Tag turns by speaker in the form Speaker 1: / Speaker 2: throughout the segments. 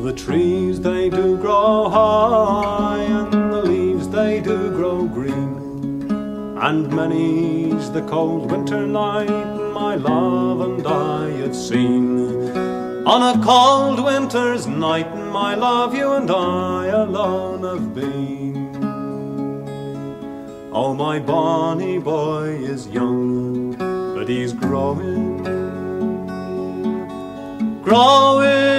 Speaker 1: the trees they do grow high, and the leaves they do grow green, and many's the cold winter night my love and I have seen. On a cold winter's night, my love, you and I alone have been. Oh, my bonny boy is young, but he's growing, growing.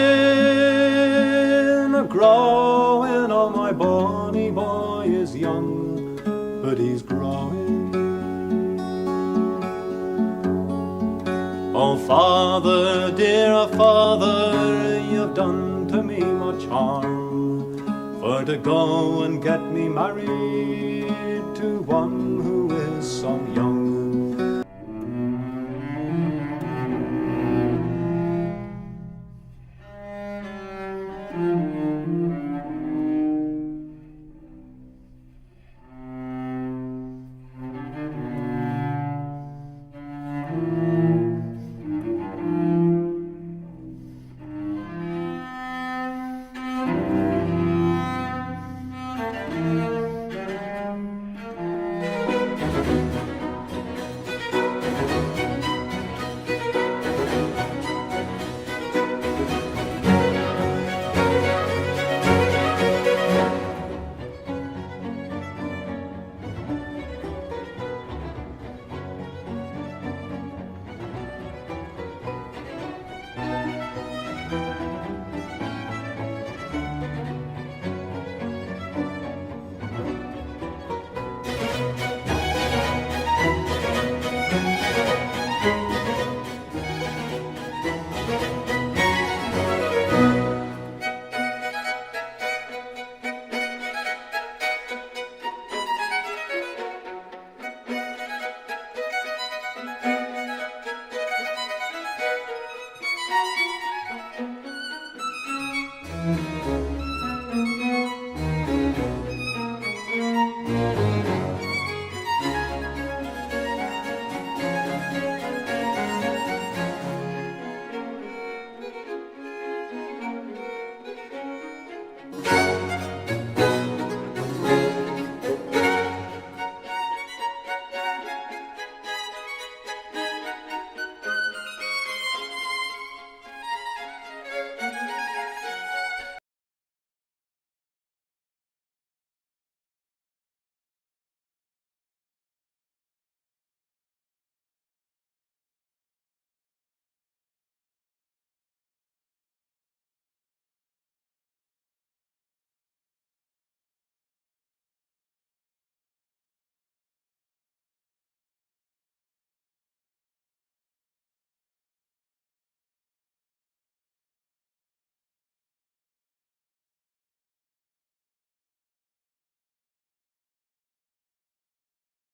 Speaker 1: Oh, my bonny boy is young, but he's growing. Oh, father, dear father, you've done to me much harm, for to go and get me married to one who is so young.